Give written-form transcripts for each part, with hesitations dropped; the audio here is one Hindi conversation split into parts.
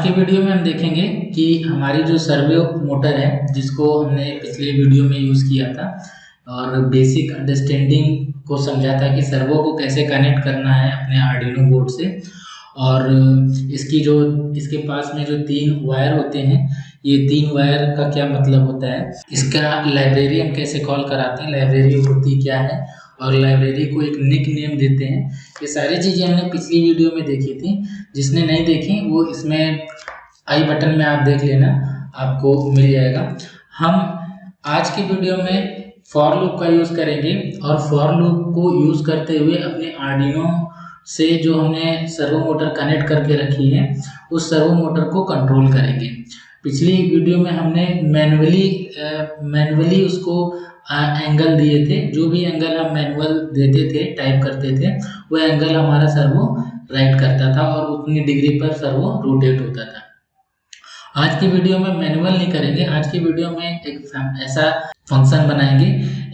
आज की वीडियो में हम देखेंगे कि हमारी जो सर्वो मोटर है जिसको हमने पिछले वीडियो में यूज़ किया था और बेसिक अंडरस्टैंडिंग को समझा था कि सर्वो को कैसे कनेक्ट करना है अपने आर्डिनो बोर्ड से। और इसके पास में जो 3 वायर होते हैं, ये 3 वायर का क्या मतलब होता है, इसका लाइब्रेरी हम कैसे कॉल कराते हैं, लाइब्रेरी होती क्या है और लाइब्रेरी को एक निक नेम देते हैं। ये सारी चीज़ें हमने पिछली वीडियो में देखी थी। जिसने नहीं देखी वो इसमें आई बटन में आप देख लेना, आपको मिल जाएगा। हम आज की वीडियो में फॉर लूप का यूज़ करेंगे और फॉर लूप को यूज़ करते हुए अपने आर्डिनो से जो हमने सर्वो मोटर कनेक्ट करके रखी है उस सर्वो मोटर को कंट्रोल करेंगे। पिछली वीडियो में हमने मैनुअली उसको एंगल दिए थे। जो भी एंगल हम मैनुअल देते थे, टाइप करते थे, वो एंगल हमारा सर्वो राइट करता था और उतनी डिग्री पर सर्वो रोटेट होता था। आज की वीडियो में मैनुअल नहीं करेंगे। आज की वीडियो में एक ऐसा फंक्शन बनाएंगे,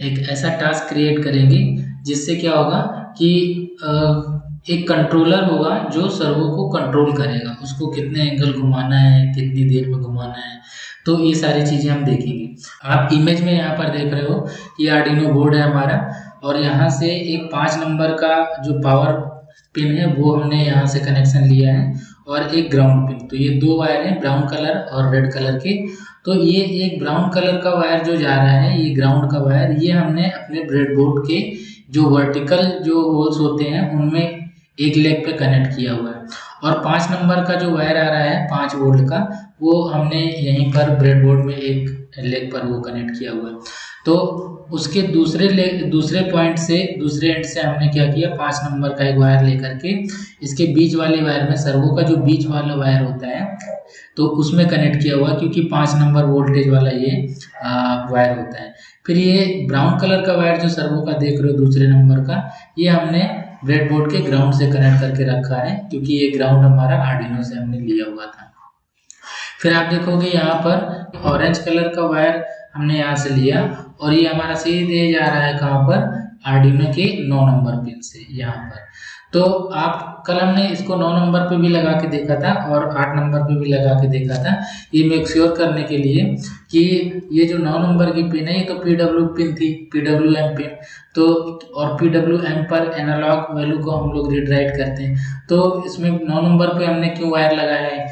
एक ऐसा टास्क क्रिएट करेंगे जिससे क्या होगा कि एक कंट्रोलर होगा जो सर्वो को कंट्रोल करेगा, उसको कितने एंगल घुमाना है, कितनी देर में घुमाना है, तो ये सारी चीज़ें हम देखेंगे। आप इमेज में यहाँ पर देख रहे हो कि आर्डिनो बोर्ड है हमारा और यहाँ से एक 5 नंबर का जो पावर पिन है वो हमने यहाँ से कनेक्शन लिया है और एक ग्राउंड पिन। तो ये 2 वायर हैं, ब्राउन कलर और रेड कलर के। तो ये एक ब्राउन कलर का वायर जो जा रहा है, ये ग्राउंड का वायर, ये हमने अपने ब्रेडबोर्ड के जो वर्टिकल जो होल्स होते हैं उनमें एक लेग पे कनेक्ट किया हुआ है। और 5 नंबर का जो वायर आ रहा है 5 वोल्ट का, वो हमने यहीं पर ब्रेडबोर्ड में एक लेग पर वो कनेक्ट किया हुआ है। तो उसके दूसरे पॉइंट से, दूसरे एंड से हमने क्या किया, 5 नंबर का एक वायर लेकर के इसके बीच वाले वायर में, सर्वो का जो बीच वाला वायर होता है तो उसमें कनेक्ट किया हुआ, क्योंकि 5 नंबर वोल्टेज वाला ये वायर होता है। फिर ये ब्राउन कलर का वायर जो सर्वो का देख रहे हो दूसरे नंबर का, ये हमने ब्रेडबोर्ड के ग्राउंड से कनेक्ट करके रखा है, क्योंकि ये ग्राउंड हमारा आर्डिनो से हमने लिया हुआ था। फिर आप देखोगे यहाँ पर ऑरेंज कलर का वायर हमने यहाँ से लिया और ये हमारा सीधे जा रहा है कहाँ पर, आर्डिनो के 9 नंबर पिन से यहाँ पर। तो आप कल हमने इसको 9 नंबर पे भी लगा के देखा था और 8 नंबर पे भी लगा के देखा था, ये मेक श्योर करने के लिए कि ये जो 9 नंबर की पिन है ये तो PW पिन थी, PWM पिन। तो और PWM पर एनालॉग वैल्यू को हम लोग रीड राइट करते हैं, तो इसमें 9 नंबर पे हमने क्यों वायर लगाया है,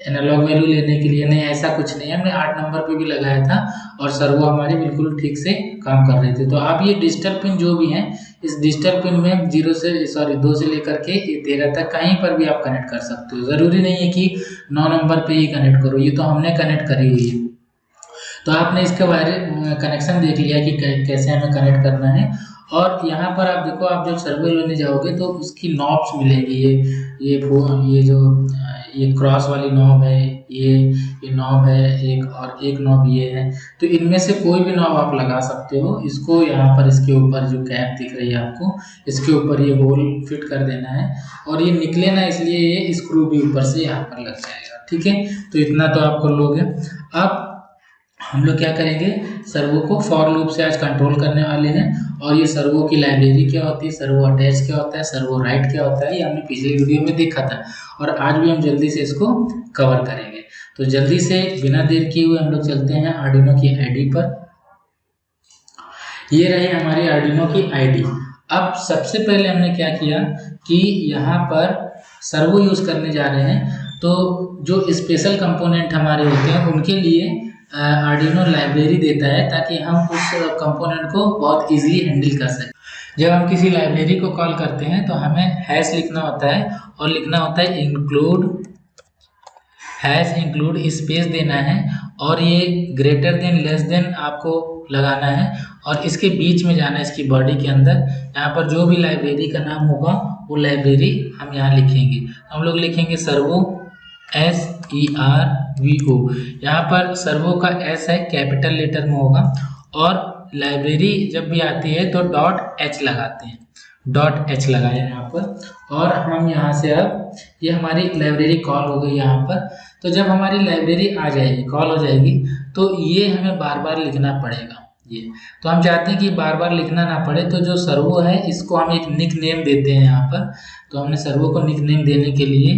एनालॉग वैल्यू लेने के लिए? नहीं, ऐसा कुछ नहीं है, हमने 8 नंबर पे भी लगाया था और सर्वो हमारी बिल्कुल ठीक से काम कर रही थी। तो आप ये डिजिटल पिन जो भी हैं, इस डिजिटल पिन में 2 से लेकर के 13 तक कहीं पर भी आप कनेक्ट कर सकते हो। ज़रूरी नहीं है कि 9 नंबर पे ही कनेक्ट करो, ये तो हमने कनेक्ट करी हुई है। तो आपने इसका वायर कनेक्शन देख लिया कि कैसे हमें कनेक्ट करना है। और यहाँ पर आप देखो, आप जब सर्वो लेने जाओगे तो उसकी नॉब्स मिलेगी, ये जो ये क्रॉस वाली नॉब है, ये नॉब है एक, और एक नॉब ये है। तो इनमें से कोई भी नॉब आप लगा सकते हो। इसको यहाँ पर इसके ऊपर जो कैप दिख रही है आपको, इसके ऊपर ये होल फिट कर देना है और ये निकले ना, इसलिए ये स्क्रू भी ऊपर से यहाँ पर लग जाएगा। ठीक है, तो इतना तो आप कर लोगे। अब हम लोग क्या करेंगे, सर्वो को फॉर लूप से आज कंट्रोल करने वाले हैं। और ये सर्वो की लाइब्रेरी क्या होती है, सर्वो अटैच क्या होता है, सर्वो राइट क्या होता है, ये हमने पिछली वीडियो में देखा था और आज भी हम जल्दी से इसको कवर करेंगे। तो जल्दी से बिना देर किए हुए हम लोग चलते हैं आर्डिनो की आईडी पर। ये रही हमारी आर्डिनो की आईडी। अब सबसे पहले हमने क्या किया कि यहाँ पर सर्वो यूज करने जा रहे हैं, तो जो स्पेशल कंपोनेंट हमारे होते हैं उनके लिए आर्डिनो लाइब्रेरी देता है, ताकि हम उस कंपोनेंट को बहुत इजीली हैंडल कर सकें। जब हम किसी लाइब्रेरी को कॉल करते हैं तो हमें हैश लिखना होता है और लिखना होता है इंक्लूड स्पेस देना है और ये ग्रेटर देन लेस देन आपको लगाना है और इसके बीच में जाना है, इसकी बॉडी के अंदर। यहाँ पर जो भी लाइब्रेरी का नाम होगा वो लाइब्रेरी हम यहाँ लिखेंगे। हम लोग लिखेंगे सर्वो, SERVO। यहाँ पर सर्वो का S है, कैपिटल लेटर में होगा, और लाइब्रेरी जब भी आती है तो .h लगाते हैं, .h लगाया यहाँ पर। और हम यहाँ से, अब ये हमारी लाइब्रेरी कॉल हो गई यहाँ पर। तो जब हमारी लाइब्रेरी आ जाएगी, कॉल हो जाएगी, तो ये हमें बार बार लिखना पड़ेगा। ये तो हम चाहते हैं कि बार बार लिखना ना पड़े, तो जो सर्वो है इसको हम एक निक नेम देते हैं यहाँ पर। तो हमने सर्वो को निक नेम देने के लिए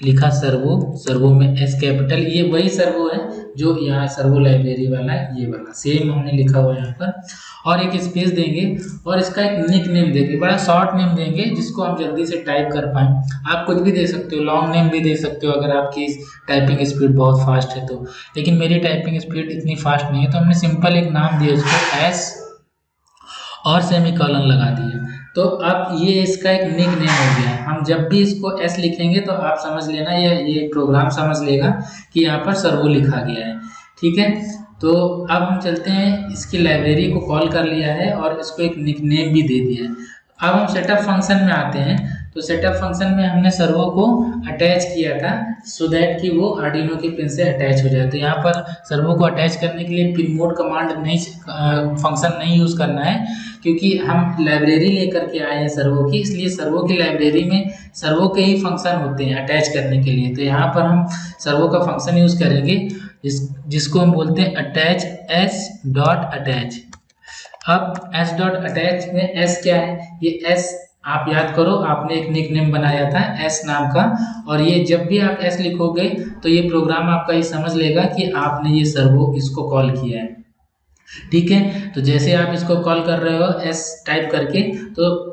लिखा सर्वो, सर्वो में एस कैपिटल, ये वही सर्वो है जो यहाँ सर्वो लाइब्रेरी वाला है, ये वाला सेम हमने लिखा हुआ है यहाँ पर। और एक स्पेस देंगे और इसका एक निक नेम देंगे, बड़ा शॉर्ट नेम देंगे जिसको हम जल्दी से टाइप कर पाएँ। आप कुछ भी दे सकते हो, लॉन्ग नेम भी दे सकते हो अगर आपकी टाइपिंग स्पीड बहुत फास्ट है तो, लेकिन मेरी टाइपिंग स्पीड इतनी फास्ट नहीं है तो हमने सिंपल एक नाम दिया उसको एस और सेमीकोलन लगा दिया। तो अब ये इसका एक निक नेम हो गया। हम जब भी इसको एस लिखेंगे तो आप समझ लेना ये प्रोग्राम समझ लेगा कि यहाँ पर सर्वो लिखा गया है, ठीक है। तो अब हम चलते हैं, इसकी लाइब्रेरी को कॉल कर लिया है और इसको एक निक नेम भी दे दिया है। अब हम सेटअप फंक्शन में आते हैं। तो सेटअप फंक्शन में हमने सर्वो को अटैच किया था सो दैट कि वो आर्डिनो के पिन से अटैच हो जाए। तो यहाँ पर सर्वो को अटैच करने के लिए पिन मोड कमांड नहीं फंक्शन नहीं यूज़ करना है, क्योंकि हम लाइब्रेरी लेकर के आए हैं सर्वो की, इसलिए सर्वो की लाइब्रेरी में सर्वो के ही फंक्शन होते हैं अटैच करने के लिए। तो यहाँ पर हम सर्वो का फंक्शन यूज़ करेंगे जिसको हम बोलते हैं अटैच एस डॉट अटैच। अब एस डॉट अटैच में एस क्या है, ये एस आप याद करो, आपने एक निक नेम बनाया था एस नाम का, और ये जब भी आप एस लिखोगे तो ये प्रोग्राम आपका ये समझ लेगा कि आपने ये सर्वो इसको कॉल किया है, ठीक है। तो जैसे आप इसको कॉल कर रहे हो एस टाइप करके, तो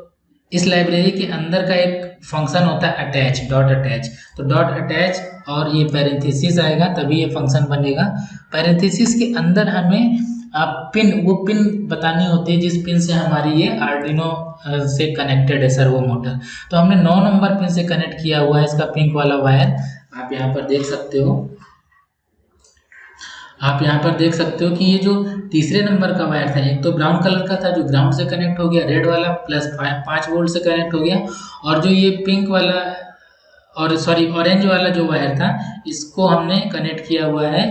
इस लाइब्रेरी के अंदर का एक फंक्शन होता है अटैच, डॉट अटैच। तो डॉट अटैच और ये पैरेंथेसिस आएगा तभी ये फंक्शन बनेगा। पैरेंथेसिस के अंदर हमें वो पिन बतानी होती है जिस पिन से हमारी ये आर्डिनो से कनेक्टेड है सर्वो मोटर। तो हमने 9 नंबर पिन से कनेक्ट किया हुआ है इसका पिंक वाला वायर, आप यहाँ पर देख सकते हो। आप यहाँ पर देख सकते हो कि ये जो तीसरे नंबर का वायर था, एक तो ब्राउन कलर का था जो ग्राउंड से कनेक्ट हो गया, रेड वाला प्लस 5 वोल्ट से कनेक्ट हो गया, और जो ये पिंक वाला और सॉरी ऑरेंज वाला जो वायर था इसको हमने कनेक्ट किया हुआ है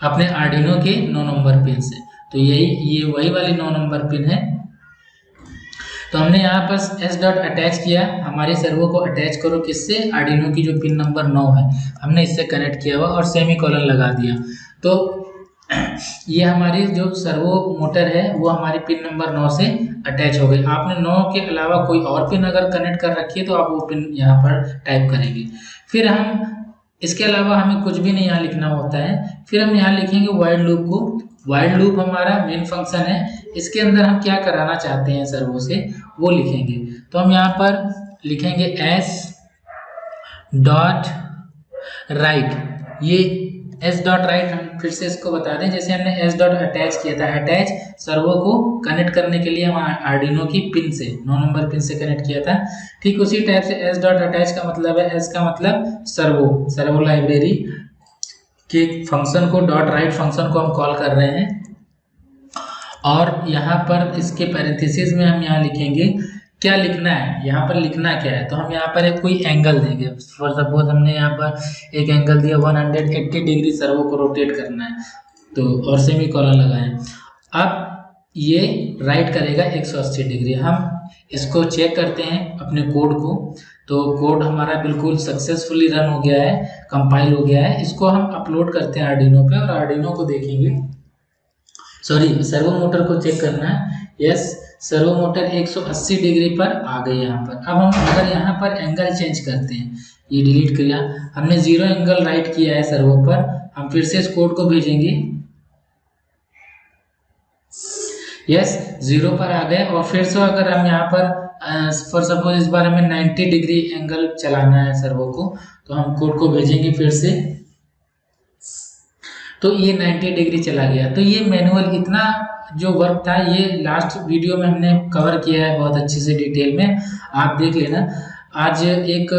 अपने आर्डिनो के 9 नंबर पिन से। तो ये वही वाली 9 नंबर पिन है। तो हमने यहाँ पर एस डॉट अटैच किया, हमारे सर्वो को अटैच करो किससे, आर्डिनो की जो पिन नंबर 9 है हमने इससे कनेक्ट किया हुआ, और सेमीकोलन लगा दिया। तो ये हमारी जो सर्वो मोटर है वो हमारी पिन नंबर 9 से अटैच हो गई। आपने 9 के अलावा कोई और पिन अगर कनेक्ट कर रखी है तो आप वो पिन यहाँ पर टाइप करेंगे। फिर हम इसके अलावा हमें कुछ भी नहीं यहाँ लिखना होता है। फिर हम यहाँ लिखेंगे वाइल लूप को। वाइल लूप हमारा मेन फंक्शन है, इसके अंदर हम क्या कराना चाहते हैं सर्वो से वो लिखेंगे। तो हम यहाँ पर लिखेंगे एस डॉट राइट, ये एस डॉट राइट हम फिर से इसको बता दें, जैसे हमने एस डॉट अटैच किया था, अटैच सर्वो को कनेक्ट करने के लिए हम आर्डिनो की पिन से 9 नंबर पिन से कनेक्ट किया था, ठीक उसी टाइप से एस डॉट अटैच का मतलब है, एस का मतलब सर्वो लाइब्रेरी के फंक्शन को, डॉट राइट फंक्शन को हम कॉल कर रहे हैं। और यहाँ पर इसके पैरेंथेसिस में हम यहाँ लिखेंगे क्या लिखना है, यहाँ पर लिखना क्या है। तो हम यहाँ पर एक कोई एंगल देंगे, फॉर सपोज हमने यहाँ पर एक एंगल दिया 180 डिग्री सर्वो को रोटेट करना है, तो और सेमीकोलन लगाएं। अब ये राइट करेगा 180 डिग्री। हम इसको चेक करते हैं अपने कोड को, तो कोड हमारा बिल्कुल सक्सेसफुली रन हो गया है, कंपाइल हो गया है। इसको हम अपलोड करते हैं आर्डिनो पे और आर्डिनो को देखेंगे, सॉरी सर्वो मोटर को चेक करना है। यस, सर्वो मोटर 180 डिग्री पर आ गई यहाँ पर। अब हम अगर यहाँ पर एंगल चेंज करते हैं, ये डिलीट किया, हमने 0 एंगल राइट किया है सर्वो पर, हम फिर से इस कोड को भेजेंगे। यस, 0 पर आ गए। और फिर से अगर हम यहाँ पर फॉर सपोज इस बार हमें 90 डिग्री एंगल चलाना है सर्वो को, तो हम कोड को भेजेंगे फिर से, तो ये 90 डिग्री चला गया। तो ये मैनुअल इतना जो वर्क था ये लास्ट वीडियो में हमने कवर किया है बहुत अच्छे से डिटेल में, आप देख लेना। आज एक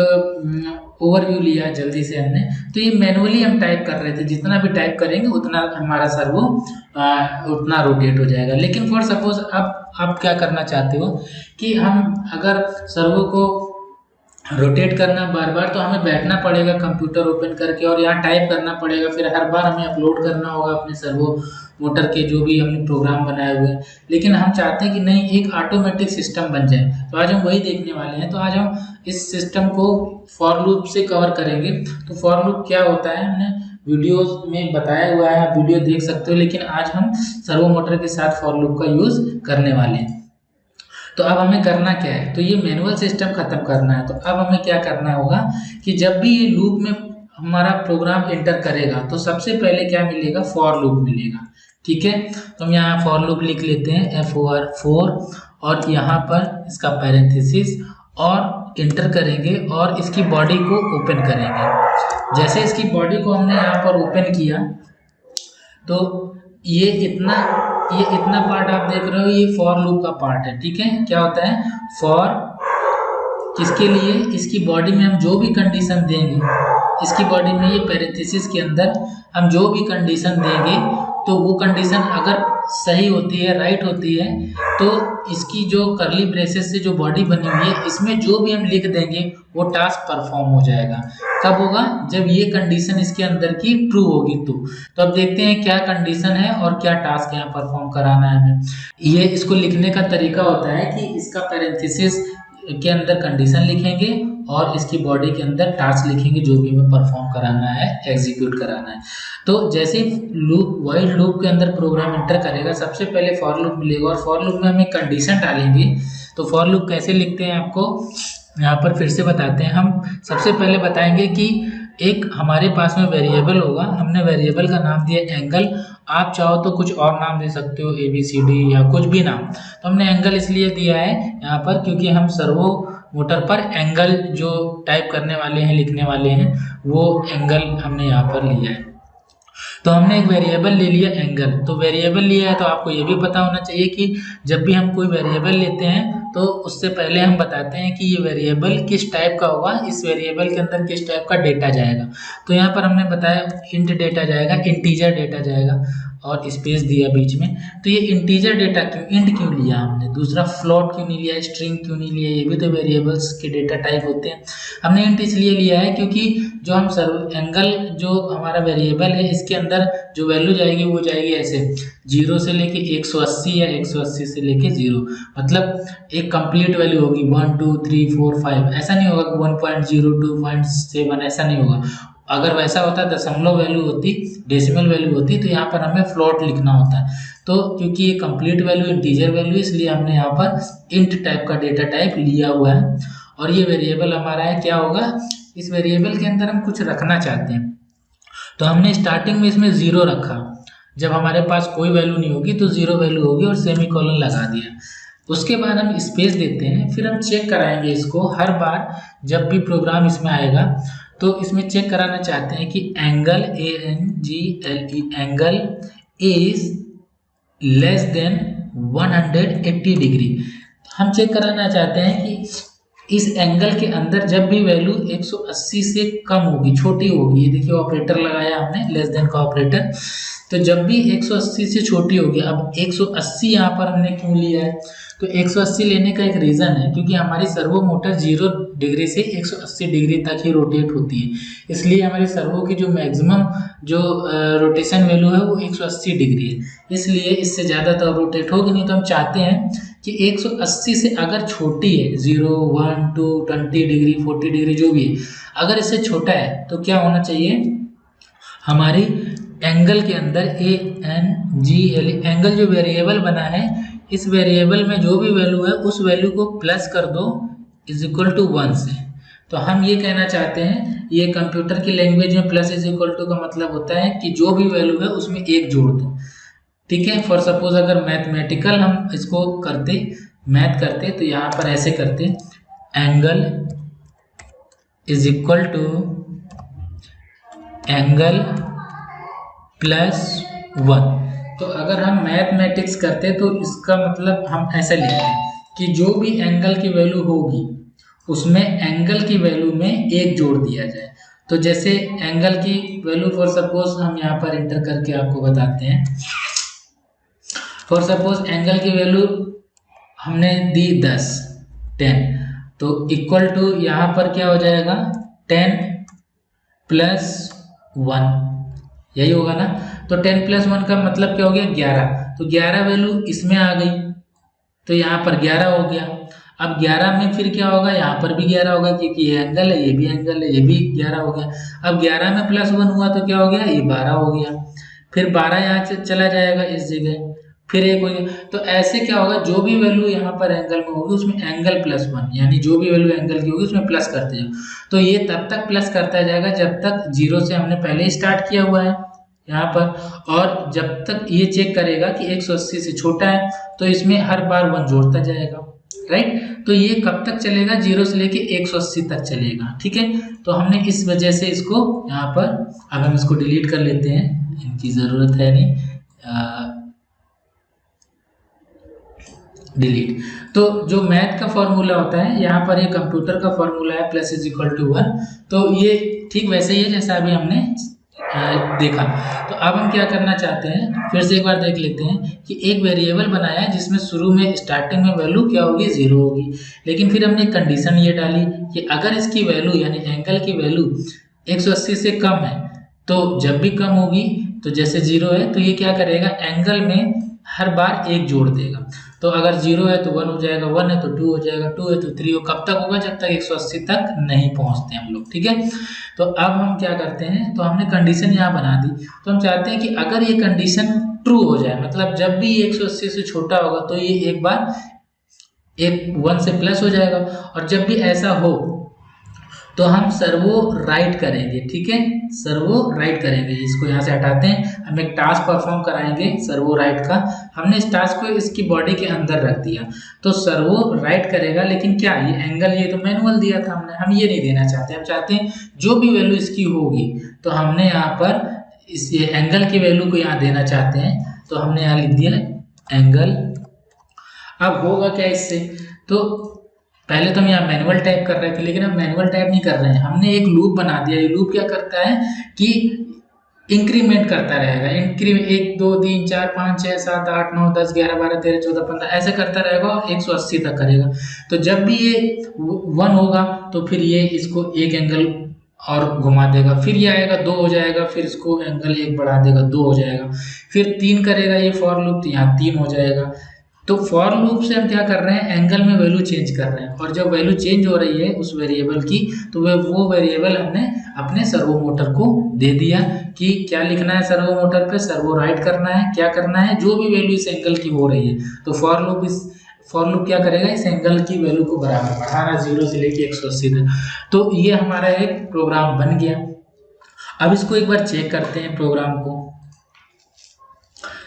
ओवरव्यू लिया जल्दी से हमने, तो ये मैनुअली हम टाइप कर रहे थे, जितना भी टाइप करेंगे उतना हमारा सर्वो उतना रोटेट हो जाएगा। लेकिन फॉर सपोज अब आप क्या करना चाहते हो कि हम अगर सर्वो को रोटेट करना बार बार, तो हमें बैठना पड़ेगा कंप्यूटर ओपन करके और यहाँ टाइप करना पड़ेगा, फिर हर बार हमें अपलोड करना होगा अपने सर्वो मोटर के जो भी हमने प्रोग्राम बनाए हुए हैं। लेकिन हम चाहते हैं कि नहीं, एक ऑटोमेटिक सिस्टम बन जाए, तो आज हम वही देखने वाले हैं। तो आज हम इस सिस्टम को फॉर लूप से कवर करेंगे। तो फॉर लूप क्या होता है हमने वीडियोस में बताया हुआ है, आप वीडियो देख सकते हो, लेकिन आज हम सर्वो मोटर के साथ फॉर लूप का यूज़ करने वाले हैं। तो अब हमें करना क्या है, तो ये मैनुअल सिस्टम खत्म करना है। तो अब हमें क्या करना होगा कि जब भी ये लूप में हमारा प्रोग्राम एंटर करेगा तो सबसे पहले क्या मिलेगा, फॉर लूप मिलेगा। ठीक है, तो हम यहाँ फॉर लूप लिख लेते हैं FOR और यहाँ पर इसका पैरेंथेसिस और इंटर करेंगे और इसकी बॉडी को ओपन करेंगे। जैसे इसकी बॉडी को हमने यहाँ पर ओपन किया तो ये इतना पार्ट आप देख रहे हो, ये फॉर लूप का पार्ट है। ठीक है, क्या होता है फॉर किसके लिए, इसकी बॉडी में हम जो भी कंडीशन देंगे, इसकी बॉडी में ये पैरेंथेसिस के अंदर हम जो भी कंडीशन देंगे तो वो कंडीशन अगर सही होती है, राइट होती है, तो इसकी जो करली ब्रेसेस से जो बॉडी बनी हुई है इसमें जो भी हम लिख देंगे वो टास्क परफॉर्म हो जाएगा। कब होगा, जब ये कंडीशन इसके अंदर की ट्रू होगी। तो अब देखते हैं क्या कंडीशन है और क्या टास्क यहाँ परफॉर्म कराना है हमें। ये इसको लिखने का तरीका होता है कि इसका पैरेंथेसिस के अंदर कंडीशन लिखेंगे और इसकी बॉडी के अंदर टास्क लिखेंगे जो भी हमें परफॉर्म कराना है, एग्जीक्यूट कराना है। तो जैसे लूप वाइल लूप के अंदर प्रोग्राम एंटर करेगा सबसे पहले फॉर लूप मिलेगा और फॉर लूप में हमें कंडीशन डालेंगे। तो फॉर लूप कैसे लिखते हैं आपको यहाँ पर फिर से बताते हैं। हम सबसे पहले बताएंगे कि एक हमारे पास में वेरिएबल होगा, हमने वेरिएबल का नाम दिया एंगल। आप चाहो तो कुछ और नाम दे सकते हो, ABCD या कुछ भी नाम। तो हमने एंगल इसलिए दिया है यहाँ पर क्योंकि हम सर्वो मोटर पर एंगल जो टाइप करने वाले हैं, लिखने वाले हैं, वो एंगल हमने यहाँ पर लिया है। तो हमने एक वेरिएबल ले लिया एंगल। तो वेरिएबल लिया है तो आपको ये भी पता होना चाहिए कि जब भी हम कोई वेरिएबल लेते हैं तो उससे पहले हम बताते हैं कि ये वेरिएबल किस टाइप का होगा, इस वेरिएबल के अंदर किस टाइप का डेटा जाएगा। तो यहाँ पर हमने बताया इंट डेटा जाएगा, इंटीजर डेटा जाएगा और स्पेस दिया बीच में। तो ये इंटीजर डेटा क्यों, इंट क्यों लिया हमने, दूसरा फ्लोट क्यों नहीं लिया, स्ट्रिंग क्यों नहीं लिया, ये भी तो वेरिएबल्स के डेटा टाइप होते हैं। हमने इंट इसलिए लिया है क्योंकि जो हम एंगल जो हमारा वेरिएबल है इसके अंदर जो वैल्यू जाएगी वो जाएगी ऐसे 0 से लेके 180 या 180 से लेके 0, मतलब एक कंप्लीट वैल्यू होगी 1 2 3 4 5। ऐसा नहीं होगा कि 1.0 2.7, ऐसा नहीं होगा। अगर वैसा होता दशमलव वैल्यू होती, डेसिमल वैल्यू होती, तो यहाँ पर हमें फ्लोट लिखना होता है। तो क्योंकि ये कंप्लीट वैल्यू इंटीजर वैल्यू, इसलिए हमने यहाँ पर इंट टाइप का डेटा टाइप लिया हुआ है। और ये वेरिएबल हमारा है, क्या होगा, इस वेरिएबल के अंदर हम कुछ रखना चाहते हैं तो हमने स्टार्टिंग में इसमें 0 रखा। जब हमारे पास कोई वैल्यू नहीं होगी तो 0 वैल्यू होगी और सेमीकोलन लगा दिया। उसके बाद हम स्पेस देते हैं, फिर हम चेक कराएंगे इसको हर बार जब भी प्रोग्राम इसमें आएगा तो इसमें चेक कराना चाहते हैं कि angle ANGLE angle is less than 180 degree. हम चेक कराना चाहते हैं कि इस एंगल के अंदर जब भी वैल्यू 180 से कम होगी, छोटी होगी, ये देखिए ऑपरेटर लगाया हमने, लेस देन का ऑपरेटर, तो जब भी 180 से छोटी होगी। अब 180 यहाँ पर हमने क्यों लिया है, तो 180 लेने का एक रीज़न है क्योंकि हमारी सर्वो मोटर 0 डिग्री से 180 डिग्री तक ही रोटेट होती है, इसलिए हमारी सर्वो की जो मैक्सिमम जो रोटेशन वैल्यू है वो 180 डिग्री है, इसलिए इससे ज़्यादा तो रोटेट होगी नहीं। तो हम चाहते हैं कि 180 से अगर छोटी है, 0 1 2 20 डिग्री 40 डिग्री जो भी है, अगर इससे छोटा है तो क्या होना चाहिए, हमारी एंगल के अंदर ANGLE एंगल जो वेरिएबल बना है, इस वेरिएबल में जो भी वैल्यू है उस वैल्यू को प्लस कर दो इज इक्वल टू 1 से। तो हम ये कहना चाहते हैं, ये कंप्यूटर की लैंग्वेज में प्लस इज इक्वल टू का मतलब होता है कि जो भी वैल्यू है उसमें एक जोड़ दो। ठीक है, फॉर सपोज अगर मैथमेटिकल हम इसको करते, मैथ करते, तो यहाँ पर ऐसे करते, angle is equal to angle plus 1। तो अगर हम मैथमेटिक्स करते तो इसका मतलब हम ऐसा लिखते कि जो भी एंगल की वैल्यू होगी उसमें एंगल की वैल्यू में एक जोड़ दिया जाए। तो जैसे एंगल की वैल्यू फॉर सपोज हम यहाँ पर इंटर करके आपको बताते हैं, फॉर सपोज एंगल की वैल्यू हमने दी 10 तो इक्वल टू यहाँ पर क्या हो जाएगा 10 प्लस 1, यही होगा ना। तो 10 प्लस 1 का मतलब क्या हो गया 11। तो 11 वैल्यू इसमें आ गई तो यहाँ पर 11 हो गया। अब 11 में फिर क्या होगा, यहाँ पर भी 11 होगा क्योंकि ये एंगल है, ये भी एंगल है, ये भी 11 हो गया। अब 11 में +1 हुआ तो क्या हो गया, ये 12 हो गया। फिर 12 यहाँ से चला जाएगा इस जगह, फिर एक हो गया। तो ऐसे क्या होगा, जो भी वैल्यू यहाँ पर एंगल में होगी उसमें एंगल +1, यानी जो भी वैल्यू एंगल की होगी उसमें प्लस करते जाओ। तो ये तब तक प्लस करता जाएगा जब तक 0 से हमने पहले ही स्टार्ट किया हुआ है यहाँ पर, और जब तक ये चेक करेगा कि 180 से छोटा है तो इसमें हर बार 1 जोड़ता जाएगा, राइट। तो ये कब तक चलेगा, 0 से लेके 180 तक चलेगा, ठीक है। तो हमने इस वजह से इसको यहाँ पर, अब हम इसको डिलीट कर लेते हैं, इनकी ज़रूरत है नहीं, डिलीट। तो जो मैथ का फॉर्मूला होता है, यहाँ पर ये कंप्यूटर का फॉर्मूला है +=1, तो ये ठीक वैसे ही है जैसा अभी हमने देखा। तो अब हम क्या करना चाहते हैं, फिर से एक बार देख लेते हैं कि एक वेरिएबल बनाया है जिसमें शुरू में स्टार्टिंग में वैल्यू क्या होगी, 0 होगी, लेकिन फिर हमने कंडीशन ये डाली कि अगर इसकी वैल्यू यानी एंगल की वैल्यू 180 से कम है, तो जब भी कम होगी, तो जैसे 0 है तो ये क्या करेगा, एंगल में हर बार 1 जोड़ देगा। तो अगर 0 है तो 1 हो जाएगा, 1 है तो 2 हो जाएगा, 2 है तो 3 हो, कब तक होगा, जब तक 180 तक नहीं पहुंचते हम लोग, ठीक है। तो अब हम क्या करते हैं, तो हमने कंडीशन यहाँ बना दी, तो हम चाहते हैं कि अगर ये कंडीशन ट्रू हो जाए, मतलब जब भी 180 से छोटा होगा तो ये एक बार 1 से प्लस हो जाएगा, और जब भी ऐसा हो तो हम सर्वो राइट करेंगे, ठीक है, सर्वो राइट करेंगे। इसको यहाँ से हटाते हैं, हम एक टास्क परफॉर्म कराएंगे सर्वो राइट का। हमने इस टास्क को इसकी बॉडी के अंदर रख दिया, तो सर्वो राइट करेगा, लेकिन क्या ये एंगल, ये तो मैनुअल दिया था हमने, हम ये नहीं देना चाहते। हम चाहते हैं जो भी वैल्यू इसकी होगी, तो हमने यहाँ पर इस एंगल की वैल्यू को यहाँ देना चाहते हैं, तो हमने यहाँ लिख दिया एंगल। अब होगा क्या इससे, तो पहले तो हम यहाँ मैनुअल टाइप कर रहे थे, लेकिन हम मैनुअल टाइप नहीं कर रहे हैं, हमने एक लूप बना दिया। ये लूप क्या करता है कि इंक्रीमेंट करता रहेगा, 1 2 3 4 5 6 7 8 9 10 11 12 13 14 15 ऐसे करता रहेगा, 180 तक करेगा। तो जब भी ये 1 होगा तो फिर ये इसको एक एंगल और घुमा देगा, फिर ये आएगा 2 हो जाएगा, फिर इसको एंगल 1 बढ़ा देगा, 2 हो जाएगा, फिर 3 करेगा ये फॉर लूप, तो यहाँ 3 हो जाएगा। तो फॉर लूप से हम क्या कर रहे हैं, एंगल में वैल्यू चेंज कर रहे हैं, और जब वैल्यू चेंज हो रही है उस वेरिएबल की, तो वो वेरिएबल हमने अपने सर्वो मोटर को दे दिया कि क्या लिखना है सर्वो मोटर पे, सर्वो राइट करना है, क्या करना है, जो भी वैल्यू इस एंगल की हो रही है। तो फॉर लूप क्या करेगा, इस एंगल की वैल्यू को बराबर बढ़ाना 0 से लेके 180 तक। तो ये हमारा एक प्रोग्राम बन गया। अब इसको एक बार चेक करते हैं प्रोग्राम को।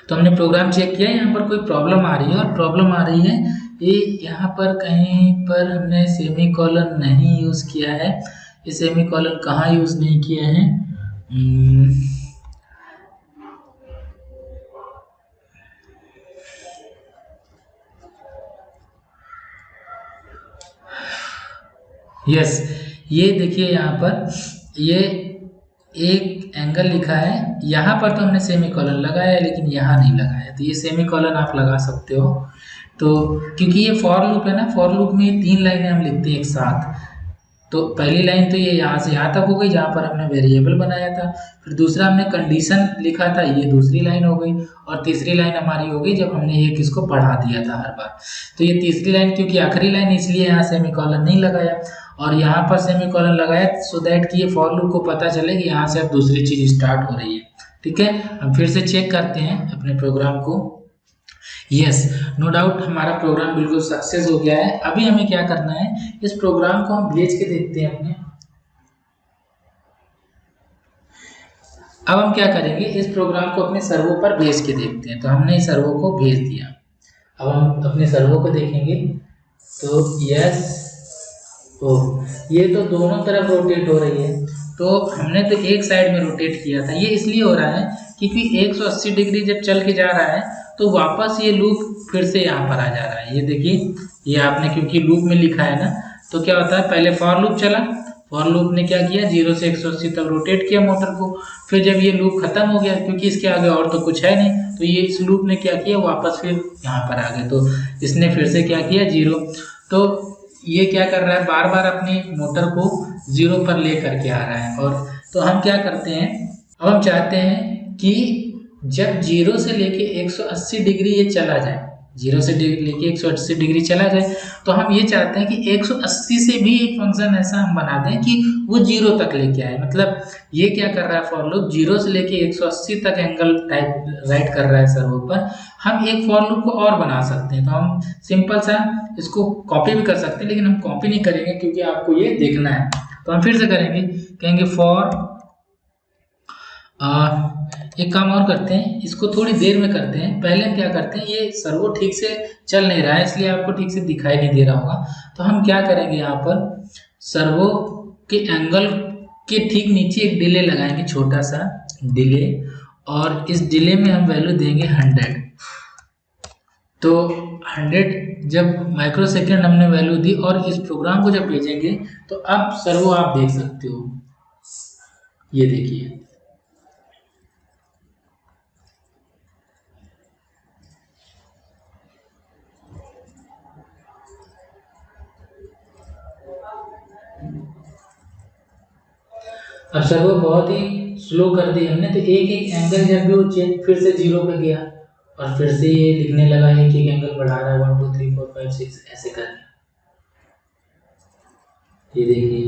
तो हमने प्रोग्राम चेक किया, यहाँ पर कोई प्रॉब्लम आ रही है, और प्रॉब्लम आ रही है ये यहाँ पर कहीं पर हमने सेमीकोलन नहीं यूज़ किया है। ये सेमीकोलन कहाँ यूज़ नहीं किया है, यस, ये देखिए यहाँ पर ये एक एंगल लिखा है, यहाँ पर तो हमने सेमीकोलन लगाया है लेकिन यहाँ नहीं लगाया, तो ये सेमीकोलन आप लगा सकते हो। तो क्योंकि ये फॉर लूप है ना, फॉर लूप में 3 लाइनें हम लिखते हैं एक साथ। तो पहली लाइन तो ये यहाँ से यहाँ तक हो गई जहाँ पर हमने वेरिएबल बनाया था, फिर दूसरा हमने कंडीशन लिखा था, ये दूसरी लाइन हो गई, और तीसरी लाइन हमारी हो गई जब हमने एक इसको बढ़ा दिया था हर बार। तो ये तीसरी लाइन क्योंकि आखिरी लाइन, इसलिए यहाँ सेमीकोलन नहीं लगाया, और यहाँ पर सेमीकोलन लगाया सो दैट कि ये फॉर लूप को पता चले कि यहाँ से अब दूसरी चीज स्टार्ट हो रही है, ठीक है। हम फिर से चेक करते हैं अपने प्रोग्राम को। यस, नो डाउट हमारा प्रोग्राम बिल्कुल सक्सेस हो गया है। अभी हमें क्या करना है, इस प्रोग्राम को हम भेज के देखते हैं अपने। अब हम क्या करेंगे, इस प्रोग्राम को अपने सर्वो पर भेज के देखते हैं। तो हमने इस सर्वो को भेज दिया, अब हम अपने सर्वो को देखेंगे। तो यस, ये तो दोनों तरफ रोटेट हो रही है, तो हमने तो एक साइड में रोटेट किया था। ये इसलिए हो रहा है क्योंकि 180 डिग्री जब चल के जा रहा है तो वापस ये लूप फिर से यहाँ पर आ जा रहा है। ये देखिए, ये आपने क्योंकि लूप में लिखा है ना, तो क्या होता है, पहले फॉर लूप चला, फॉर लूप ने क्या किया, 0 से 180 तक रोटेट किया मोटर को। फिर जब ये लूप खत्म हो गया, क्योंकि इसके आगे और तो कुछ है नहीं, तो ये इस लूप ने क्या किया, वापस फिर यहाँ पर आ गए, तो इसने फिर से क्या किया, 0। तो ये क्या कर रहा है, बार बार अपनी मोटर को 0 पर ले करके आ रहा है। और तो हम क्या करते हैं, अब हम चाहते हैं कि जब 0 से लेके 180 डिग्री ये चला जाए, 0 से लेके 180 डिग्री चला जाए। तो हम ये चाहते हैं कि 180 से भी एक फंक्शन ऐसा हम बना दें कि वो 0 तक लेके आए। मतलब ये क्या कर रहा है फॉर लूप, 0 से लेके 180 तक एंगल टाइप राइट कर रहा है सर्वो पर। हम एक फॉर लूप को और बना सकते हैं, तो हम सिंपल सा इसको कॉपी भी कर सकते हैं, लेकिन हम कॉपी नहीं करेंगे क्योंकि आपको ये देखना है। तो हम फिर से करेंगे, कहेंगे फॉर एक काम और करते हैं, इसको थोड़ी देर में करते हैं। पहले हम क्या करते हैं, ये सर्वो ठीक से चल नहीं रहा है इसलिए आपको ठीक से दिखाई नहीं दे रहा होगा। तो हम क्या करेंगे, यहाँ पर सर्वो के एंगल के ठीक नीचे एक डिले लगाएंगे, छोटा सा डिले, और इस डिले में हम वैल्यू देंगे 100। तो 100 जब माइक्रो सेकेंड हमने वैल्यू दी और इस प्रोग्राम को जब भेजेंगे तो अब सर्वो आप देख सकते हो, ये देखिए अब सर्वो बहुत ही स्लो कर दी हमने। तो एक एक एंगल जब भी वो चेंज फिर से 0 पे गया और फिर से ये लिखने लगा एक एक एंगल बढ़ा रहा है 1 2 3 4 5 6 ऐसे करके, ये देखिए।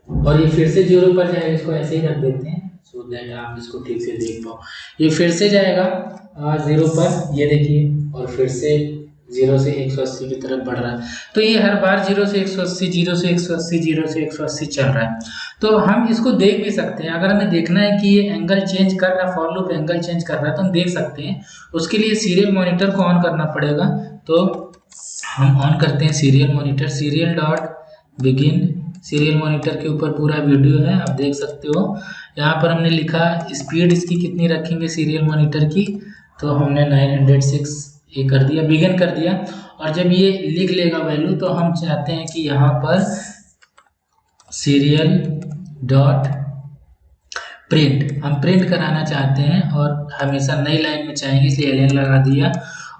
और ये फिर से 0 पर जाएगा, इसको ऐसे ही रख देते हैं सो दैट आप इसको ठीक से देख पाओ। ये फिर से जाएगा 0 पर, ये देखिए, और फिर से 0 से 180 की तरफ बढ़ रहा है। तो ये हर बार 0 से 180 0 से 180 0 से 180 चल रहा है। तो हम इसको देख भी सकते हैं, अगर हमें देखना है कि ये एंगल चेंज कर रहा है, फॉर लूप एंगल चेंज कर रहा है तो हम देख सकते हैं। उसके लिए सीरियल मॉनिटर को ऑन करना पड़ेगा। तो हम ऑन करते हैं serial monitor, serial dot begin. Serial monitor के ऊपर पूरा वीडियो है, आप देख सकते हो। यहाँ पर हमने लिखा स्पीड इसकी कितनी रखेंगे सीरियल मॉनिटर की, तो हमने 906 ये कर दिया, बिगिन कर दिया। और जब ये लिख लेगा वैल्यू तो हम चाहते हैं कि यहाँ पर सीरियल डॉट प्रिंट, हम प्रिंट कराना चाहते हैं और हमेशा नई लाइन में चाहेंगे इसलिए एल लगा दिया।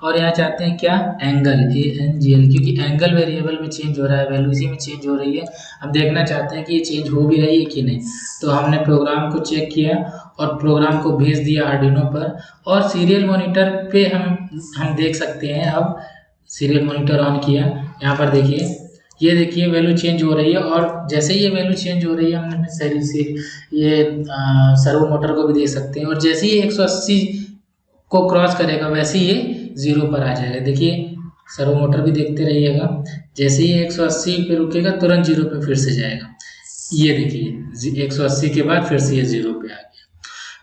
और यहाँ चाहते हैं क्या, एंगल, ANGL, क्योंकि एंगल वेरिएबल में चेंज हो रहा है, वैल्यू इसी में चेंज हो रही है। हम देखना चाहते हैं कि ये चेंज हो भी रही है कि नहीं। तो हमने प्रोग्राम को चेक किया और प्रोग्राम को भेज दिया आर्डिनो पर। और सीरियल मॉनिटर पे हम देख सकते हैं, अब सीरियल मॉनिटर ऑन किया, यहाँ पर देखिए, ये देखिए वैल्यू चेंज हो रही है। और जैसे ही ये वैल्यू चेंज हो रही है हमने सही से ये सर्वो मोटर को भी देख सकते हैं। और जैसे ही 180 को क्रॉस करेगा वैसे ही ये 0 पर आ जाएगा। देखिए सर्वो मोटर भी देखते रहिएगा, जैसे ही 180 पे रुकेगा तुरंत 0 पे फिर से जाएगा। ये देखिए 180 के बाद फिर से ये 0 पे आ गया।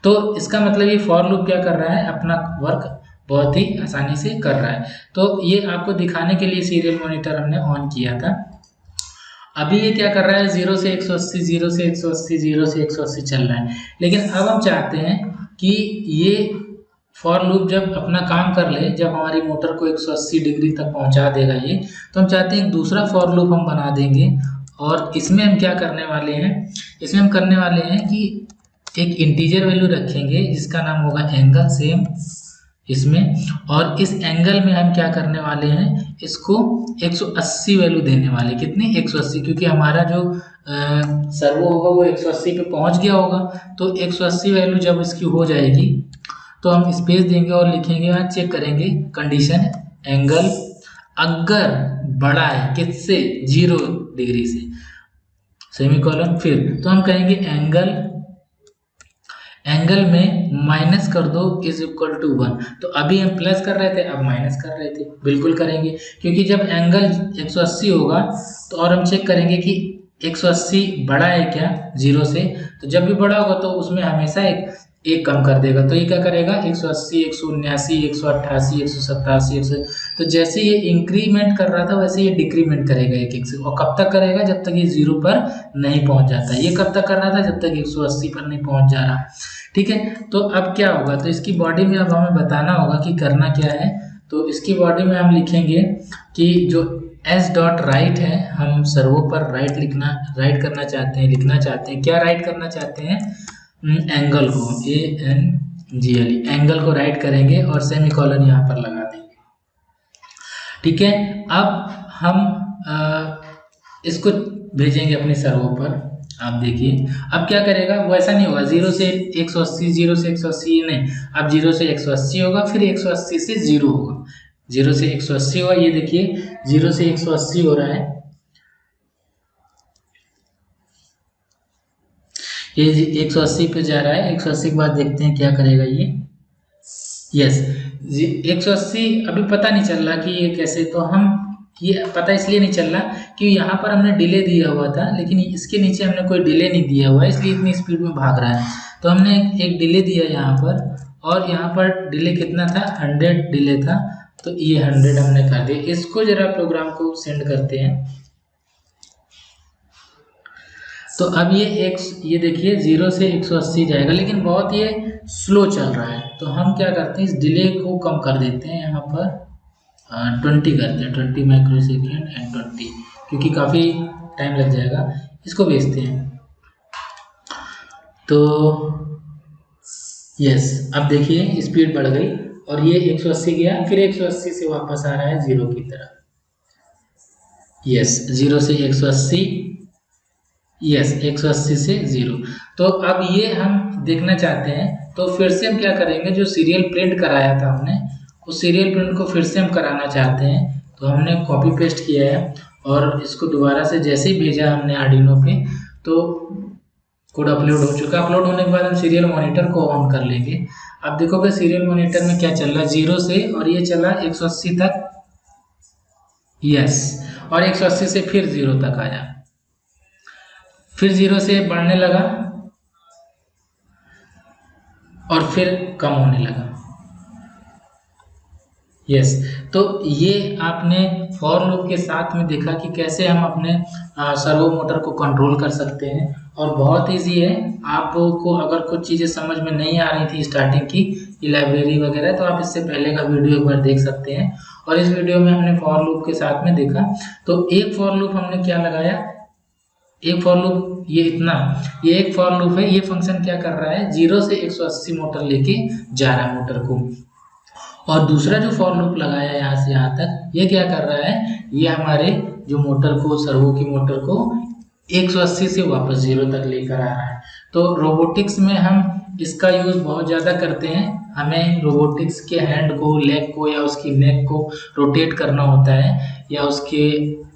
तो इसका मतलब ये फॉर लूप क्या कर रहा है, अपना वर्क बहुत ही आसानी से कर रहा है। तो ये आपको दिखाने के लिए सीरियल मॉनिटर हमने ऑन किया था। अभी ये क्या कर रहा है, 0 से 180 0 से 180 0 से 180 चल रहा है। लेकिन अब हम चाहते हैं कि ये फॉर लूप जब अपना काम कर ले, जब हमारी मोटर को 180 डिग्री तक पहुंचा देगा ये, तो हम चाहते हैं एक दूसरा फॉर लूप हम बना देंगे। और इसमें हम क्या करने वाले हैं, इसमें हम करने वाले हैं कि एक इंटीजर वैल्यू रखेंगे जिसका नाम होगा एंगल, सेम इसमें। और इस एंगल में हम क्या करने वाले हैं, इसको 180 वैल्यू देने वाले। कितनी, 180, क्योंकि हमारा जो सर्वो होगा वो 180 पे पहुंच गया होगा। तो 180 वैल्यू जब इसकी हो जाएगी तो हम स्पेस देंगे और लिखेंगे, यहाँ चेक करेंगे कंडीशन, एंगल अगर बड़ा है किससे, 0 डिग्री से, सेमीकोलन। फिर तो हम कहेंगे एंगल में माइनस कर दो इज इक्वल टू 1। तो अभी हम प्लस कर रहे थे, अब माइनस कर रहे थे, बिल्कुल करेंगे क्योंकि जब एंगल 180 होगा तो और हम चेक करेंगे कि 180 बड़ा है क्या 0 से। तो जब भी बड़ा होगा तो उसमें हमेशा एक कम कर देगा। तो ये क्या करेगा, 180 179 188 187 तो जैसे ये इंक्रीमेंट कर रहा था वैसे ये डिक्रीमेंट करेगा एक एक से। और कब तक करेगा, जब तक ये 0 पर नहीं पहुंच जाता। ये कब तक कर रहा था, जब तक 180 पर नहीं पहुंच जा रहा। ठीक है, तो अब क्या होगा, तो इसकी बॉडी में अब हमें बताना होगा कि करना क्या है। तो इसकी बॉडी में हम लिखेंगे कि जो एस डॉट राइट है, हम सर्वो पर राइट करना चाहते हैं, लिखना चाहते हैं। क्या राइट करना चाहते हैं, एंगल को, ANGL, एंगल को राइट करेंगे और सेमीकोलन यहाँ पर लगा देंगे। ठीक है, अब हम इसको भेजेंगे अपने सर्वो पर। आप देखिए अब क्या करेगा, वो ऐसा नहीं होगा 0 से 180 0 से 180 नहीं, अब 0 से 180 होगा, फिर 180 से 0 होगा। 0 से 180 हुआ, ये देखिए 0 से 180 हो रहा है, ये 180 पे जा रहा है। 180 के बाद देखते हैं क्या करेगा ये। यस, 180 अभी पता नहीं चल रहा कि ये कैसे, तो हम ये पता इसलिए नहीं चल रहा कि यहाँ पर हमने डिले दिया हुआ था, लेकिन इसके नीचे हमने कोई डिले नहीं दिया हुआ है, इसलिए इतनी स्पीड में भाग रहा है। तो हमने एक डिले दिया यहाँ पर, और यहाँ पर डिले कितना था, 100 डिले था, तो ये 100 हमने कर दिया। इसको जरा प्रोग्राम को सेंड करते हैं। तो अब ये देखिए 0 से 180 जाएगा, लेकिन बहुत ये स्लो चल रहा है। तो हम क्या करते हैं, इस डिले को कम कर देते हैं, यहाँ पर 20 करते हैं, 20 माइक्रो सेकेंड एंड 20, क्योंकि काफ़ी टाइम लग जाएगा। इसको भेजते हैं। तो यस, अब देखिए स्पीड बढ़ गई और ये 180 गया, फिर 180 से वापस आ रहा है 0 की तरफ। यस, 0 से 180, यस 180 से 0। तो अब ये हम देखना चाहते हैं, तो फिर से हम क्या करेंगे, जो सीरियल प्रिंट कराया था हमने, उस सीरियल प्रिंट को फिर से हम कराना चाहते हैं। तो हमने कॉपी पेस्ट किया है और इसको दोबारा से जैसे ही भेजा हमने आर्डिनो पे, तो कोड अपलोड हो चुका। अपलोड होने के बाद हम सीरियल मॉनिटर को ऑन कर लेंगे। अब देखोगे सीरियल मॉनिटर में क्या चल रहा है, 0 से, और ये चला 180 तक, यस, और 180 से फिर 0 तक आया, फिर 0 से बढ़ने लगा और फिर कम होने लगा। यस, तो ये आपने फॉर लूप के साथ में देखा कि कैसे हम अपने सर्वो मोटर को कंट्रोल कर सकते हैं, और बहुत इजी है। आपको अगर कुछ चीज़ें समझ में नहीं आ रही थी स्टार्टिंग की, ये लाइब्रेरी वगैरह, तो आप इससे पहले का वीडियो एक बार देख सकते हैं। और इस वीडियो में हमने फॉर लूप के साथ में देखा। तो एक फॉर लूप हमने क्या लगाया, एक फॉर लूप, ये इतना, ये एक फॉर लूप है। ये फंक्शन क्या कर रहा है, 0 से 180 मोटर लेके जा रहा है मोटर को। और दूसरा जो फॉर लूप लगाया है यहाँ से यहाँ तक, ये क्या कर रहा है, ये हमारे जो मोटर को, सर्वो की मोटर को 180 से वापस 0 तक लेकर आ रहा है। तो रोबोटिक्स में हम इसका यूज़ बहुत ज़्यादा करते हैं। हमें रोबोटिक्स के हैंड को, लेग को, या उसकी नेक को रोटेट करना होता है, या उसके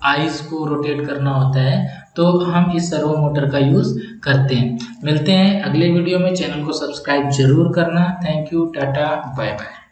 आइज़ को रोटेट करना होता है, तो हम इस सर्वो मोटर का यूज़ करते हैं। मिलते हैं अगले वीडियो में। चैनल को सब्सक्राइब जरूर करना। Thank you, tata, bye bye.